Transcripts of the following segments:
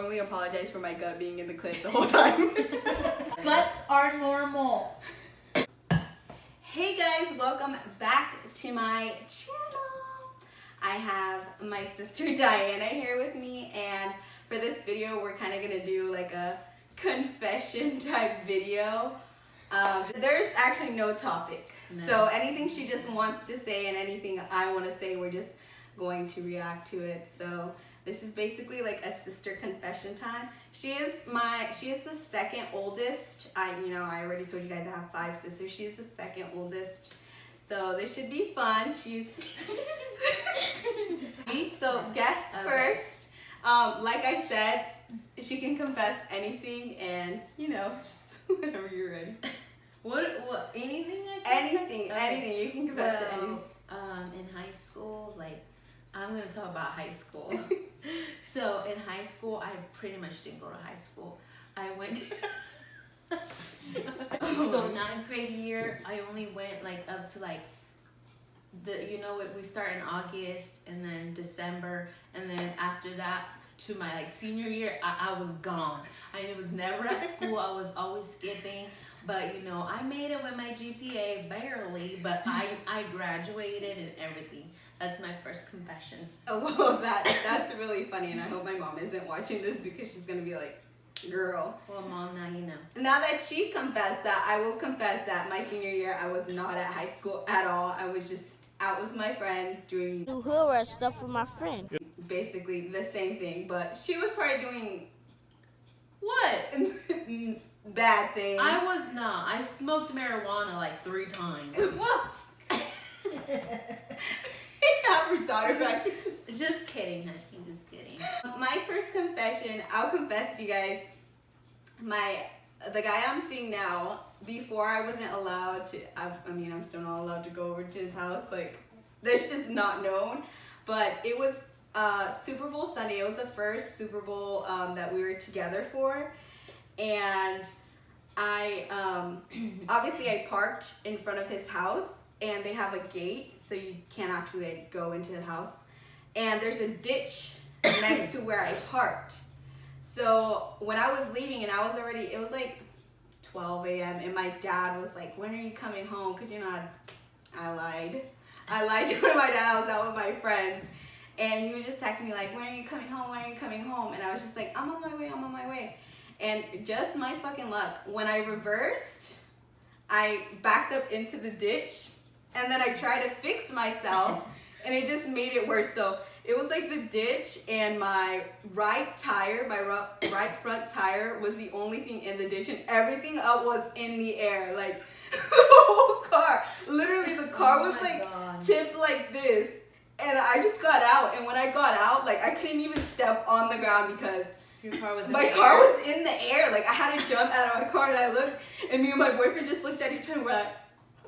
formally apologize for my gut being in the clip the whole time. Guts are normal. Hey guys, welcome back to my channel. I have my sister Diana here with me, and for this video we're kind of gonna do like a confession type video. There's actually no topic. No. So anything she just wants to say and anything I want to say, we're just going to react to it. So this is basically like a sister confession time. She is the second oldest. I already told you guys I have 5 sisters. She is the second oldest. So this should be fun. She's so guests first. Like I said, she can confess anything, and just whenever you're ready. What anything I can anything you can confess to anything. In high school, I'm gonna talk about high school. So in high school, I pretty much didn't go to high school. I went so 9th grade year, I only went up to we start in August and then December, and then after that to my senior year, I was gone. I was never at school. I was always skipping. But I made it with my GPA, barely, but I graduated and everything. That's my first confession. Oh, well, that's really funny, and I hope my mom isn't watching this because she's gonna be like, girl. Well, Mom, now you know. Now that she confessed that, I will confess that my senior year, I was not at high school at all. I was just out with my friends doing hood stuff with my friend. Basically the same thing, but she was probably doing what? Bad things. I was not. I smoked marijuana 3 times. What? Have her daughter back. Just kidding, honey. Just kidding. My first confession, I'll confess to you guys, the guy I'm seeing now, before I wasn't allowed to, I'm still not allowed to go over to his house, that's just not known, but it was Super Bowl Sunday. It was the first Super Bowl that we were together for, and I obviously I parked in front of his house, and they have a gate so you can't actually go into the house, and there's a ditch next to where I parked. So when I was leaving, and it was 12 a.m. and my dad was like, when are you coming home? Because I lied to my dad. I was out with my friends, and he was just texting me when are you coming home? When are you coming home? And I was just like, I'm on my way. And just my fucking luck, when I reversed, I backed up into the ditch, and then I tried to fix myself, and it just made it worse. So it was the ditch, and my right front tire was the only thing in the ditch, and everything else was in the air. The whole car, literally the car was tipped like this, and I just got out, and when I got out, I couldn't even step on the ground because your car was in my the car air. was in the air. I had to jump out of my car, and I looked, and me and my boyfriend just looked at each other,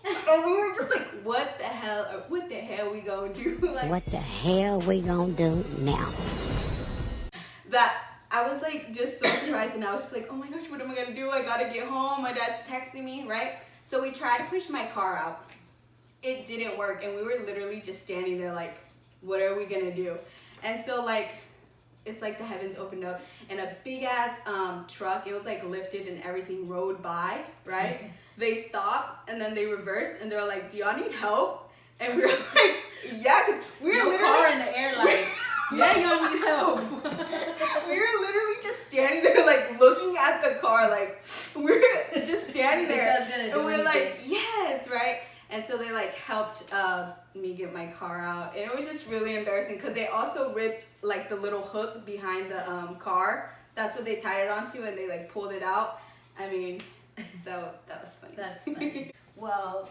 and we were just what the hell we gonna do? What the hell we gonna do now? That I was just so surprised, and I was just oh my gosh, what am I gonna do? I gotta get home. My dad's texting me, right? So we tried to push my car out. It didn't work, and we were literally just standing there what are we gonna do? And so it's the heavens opened up, and a big ass truck, it was lifted and everything, rode by, right? They stopped, and then they reversed, and they were like, do y'all need help? And we were yeah, because we were literally car in the air yeah, y'all need help. We were literally just standing there looking at the car, we were just standing there, and we were yes, right? And so they helped me get my car out, and it was just really embarrassing because they also ripped the little hook behind the car. That's what they tied it onto, and they pulled it out. I mean, that was funny. That's funny. Well,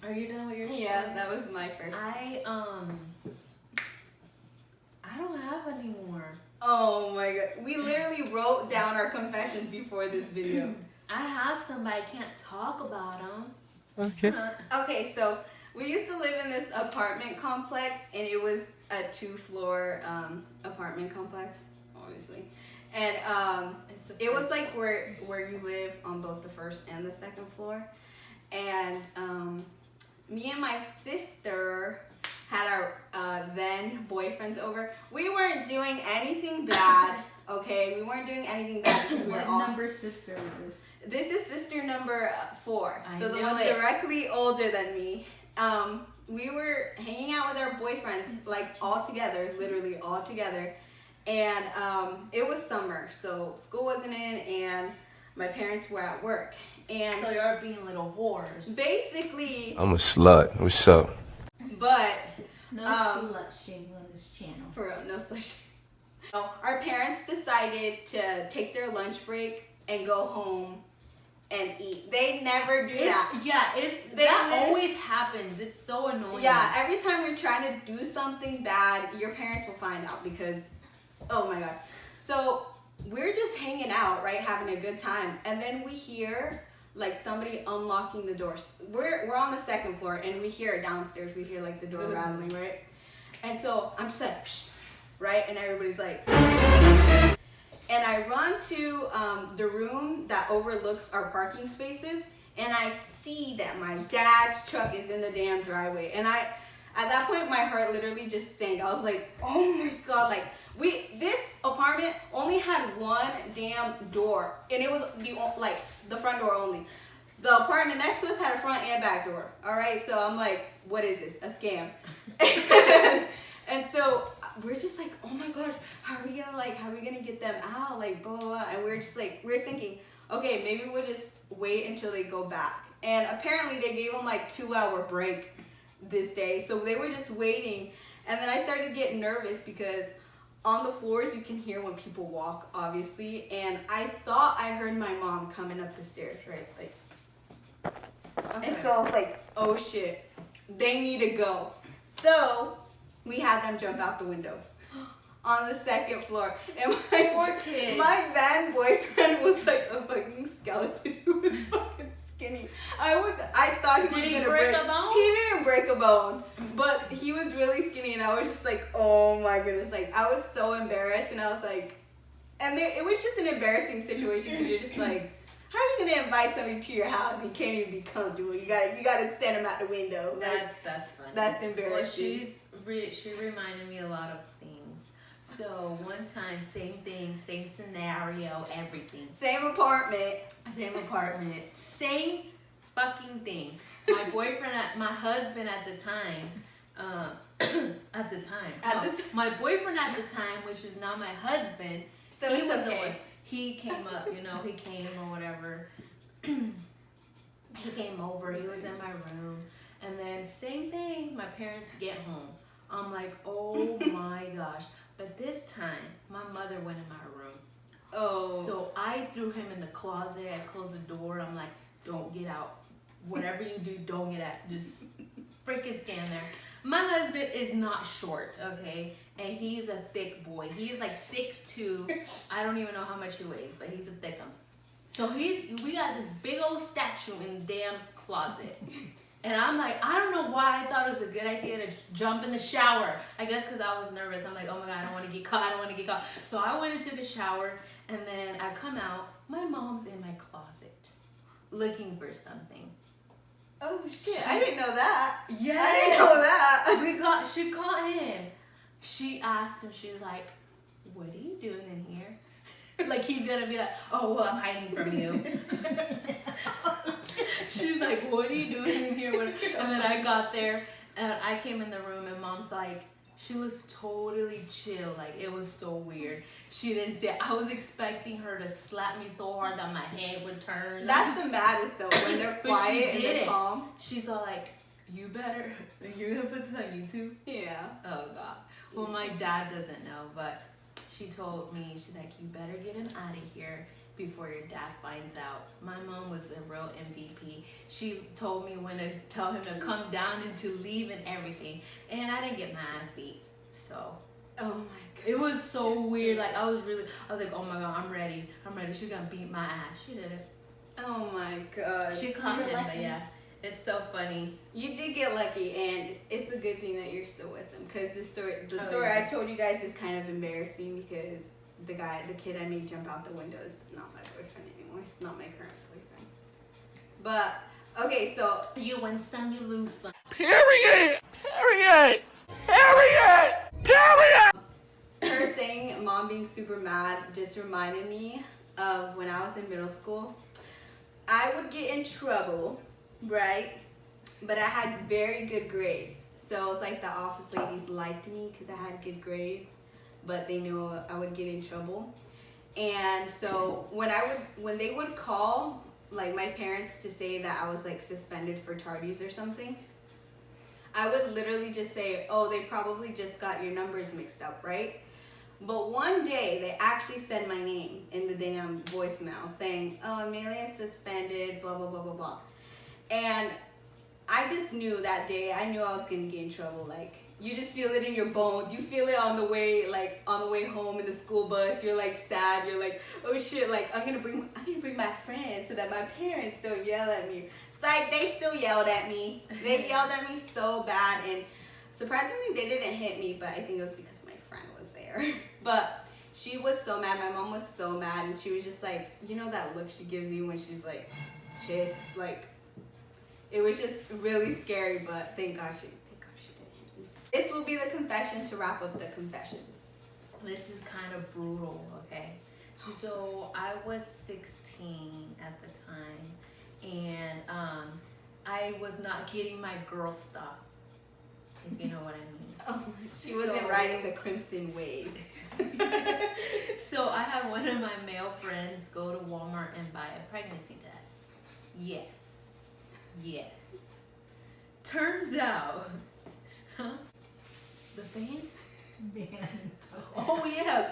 are you done with your story? Yeah, that was my first. I don't have any more. Oh my god, we literally wrote down our confessions before this video. I have some, but I can't talk about them. Okay. Okay, so we used to live in this apartment complex, and it was a 2-floor apartment complex, obviously. And it was where you live on both the first and the second floor. And me and my sister had our then boyfriend boyfriends over. We weren't doing anything bad, okay? We weren't doing anything bad because we were What all... number sister is this? This is sister number 4. So the knew one it. directly older than me. We were hanging out with our boyfriends, like all together, literally all together. And it was summer, so school wasn't in, and my parents were at work. And So you're being little whores. basically, I'm a slut. What's up? but No slut shaming on this channel. for real, no slush. So our parents decided to take their lunch break and go home and eat. They never do that. They That lit- always happens. It's so annoying. Yeah, every time we're trying to do something bad, your parents will find out because, oh my god. So we're just hanging out, right, having a good time, and then we hear like somebody unlocking the doors. We're on the 2nd floor, and we hear it downstairs. We hear like the door rattling, right? And so I'm just like, shh, right, and everybody's like, and I run to the room that overlooks our parking spaces, and I see that my dad's truck is in the damn driveway. And at that point, my heart literally just sank. I was like, oh my god, like this apartment only had one damn door, and it was the front door only. The apartment next to us had a front and back door. All right, so I'm like, what is this? A scam? And so we're just like, oh my gosh, how are we gonna get them out? Like, blah, blah, blah. And we're just like, we're thinking, okay, maybe we'll just wait until they go back. And apparently they gave them like 2-hour break this day. So they were just waiting. And then I started getting nervous because on the floors you can hear when people walk, obviously. And I thought I heard my mom coming up the stairs, right? Like, Okay. and so I was like, oh shit, they need to go. So we had them jump out the window on the 2nd floor. And my Poor kids. my then boyfriend was like a fucking skeleton who was fucking skinny. I thought he was Did he gonna break a bone? He didn't break a bone, but he was really skinny, and I was just like, oh my goodness, like I was so embarrassed, and I was like, and it was just an embarrassing situation because you're just like, how are you gonna invite somebody to your house and you can't even be comfortable? You gotta send them out the window. Like, That's funny. that's embarrassing. Well, she reminded me a lot of things. So one time, same thing, same scenario, everything. Same apartment. Same apartment, same fucking thing. My husband at the time, my boyfriend at the time, which is now my husband. So he it's was the okay. one. He came up, he came or whatever. He came over. He was in my room, and then same thing. My parents get home. I'm like, oh my gosh. But this time, my mother went in my room. Oh. So I threw him in the closet. I closed the door. I'm like, don't get out. Whatever you do, don't get out. Just freaking stand there. My husband is not short, okay? And he's a thick boy. He's like 6'2". I don't even know how much he weighs, but he's a thick one. So we got this big old statue in the damn closet. And I'm like, I don't know why I thought it was a good idea to jump in the shower. I guess because I was nervous. I'm like, oh my God, I don't want to get caught. So I went into the shower, and then I come out. My mom's in my closet looking for something. Oh shit! I didn't know that. Yes. I didn't know that. She caught him. She asked him, she was like, what are you doing in here? Like he's gonna be like, oh well, I'm hiding from you. She's like, what are you doing in here? And then I got there and I came in the room and mom's like, she was totally chill. Like it was so weird. She didn't say, I was expecting her to slap me so hard that my head would turn. That's the maddest though, when they're But quiet she and they're didn't. calm. She's all like, you're gonna put this on YouTube? Yeah. Oh God. Well, my dad doesn't know, but she told me, she's like, you better get him out of here before your dad finds out. My mom was a real MVP. She told me when to tell him to come down and to leave and everything. And I didn't get my ass beat. So Oh my god. it was so weird. Like I was like, oh my God, I'm ready. She's gonna beat my ass. She did it. Oh my god. She caught You're him, but lucky. yeah. It's so funny. You did get lucky, and it's a good thing that you're still with him, because the story yeah. I told you guys is kind of embarrassing because the kid I made jump out the window is not my boyfriend anymore. It's not my current boyfriend. But okay, so You win some, you lose some. Period! Period! Period! Period! being super mad just reminded me of when I was in middle school. I would get in trouble, right? But I had very good grades. So it's like the office ladies liked me because I had good grades, but they knew I would get in trouble. And so when they would call like my parents to say that I was like suspended for tardies or something, I would literally just say, oh, they probably just got your numbers mixed up, right? But one day they actually said my name in the damn voicemail saying, oh, Amelia's suspended, blah, blah, blah, blah, blah. And I just knew that day, I knew I was gonna get in trouble. Like, you just feel it in your bones. You feel it on the way, like on the way home in the school bus. You're like sad. You're like, oh shit, like I'm gonna bring my friends so that my parents don't yell at me. It's like they still yelled at me. They yelled at me so bad, and surprisingly they didn't hit me, but I think it was because my friend was there. But she was so mad. My mom was so mad, and she was just like, you know that look she gives you when she's like pissed, like. It was just really scary, but thank God she didn't hit me. This will be the confession to wrap up the confessions. This is kind of brutal, okay? So I was 16 at the time, and I was not getting my girl stuff, if you know what I mean. Oh, she wasn't riding the Crimson wave. So I had one of my male friends go to Walmart and buy a pregnancy test. Yes. Turns out, the fan? Oh yeah,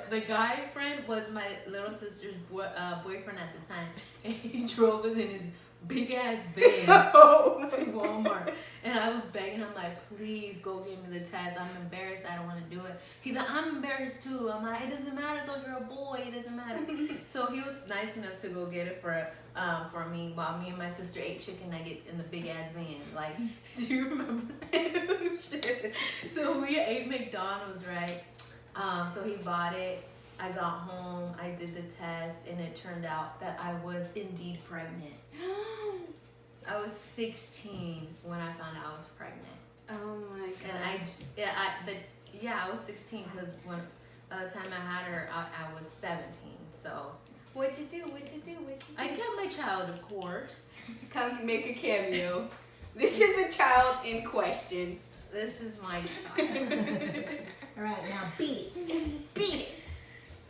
the guy friend was my little sister's boyfriend at the time, and he drove us in his big ass van to Walmart, and I was begging him like, please go give me the test. I'm embarrassed. I don't want to do it. He's like, I'm embarrassed too. I'm like, it doesn't matter though. You're a boy. It doesn't matter. So he was nice enough to go get it for me while me and my sister ate chicken nuggets in the big ass van. Like, do you remember that? Shit. So we ate McDonald's, right? So he bought it. I got home, I did the test, and it turned out that I was indeed pregnant. I was 16 when I found out I was pregnant. Oh my God. And I was 16 because by the time I had her, I was 17. So What'd you do? I kept my child, of course. Come make a cameo. This is a child in question. This is my child. All right, now beat it. Beat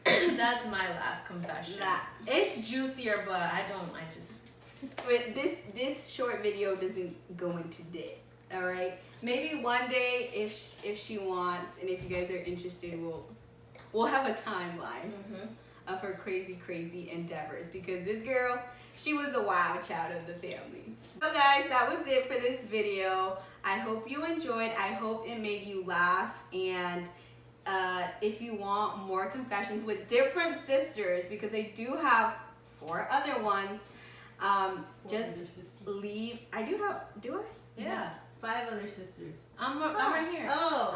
it. That's my last confession. It's juicier, but But this short video doesn't go into depth. All right. Maybe one day, if she wants, and if you guys are interested, we'll have a timeline of her crazy endeavors, because this girl, she was a wild child of the family. So guys, that was it for this video. I hope you enjoyed. I hope it made you laugh, and if you want more confessions with different sisters, because I do have 4 other ones, just leave. I do have. Do I? yeah. 5 other sisters. I'm right here. Oh.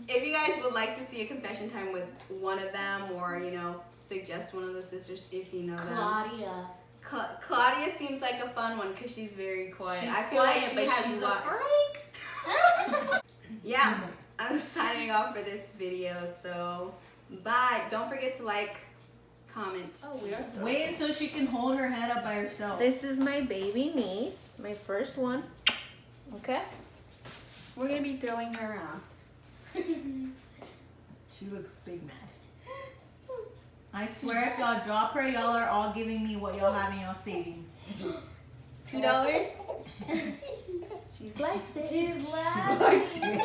If you guys would like to see a confession time with one of them, or suggest one of the sisters if you know Claudia. them. Claudia seems like a fun one because she's very quiet. She's I feel like quiet, she but has she's a a freak. Yeah, I'm signing off for this video. So bye. Don't forget to like, comment. Oh, we are. Wait until she can hold her head up by herself. This is my baby niece, my first one. Okay. We're gonna be throwing her around. She looks big mad. I swear if y'all drop her, y'all are all giving me what y'all have in y'all savings. $2? She likes it. She likes it.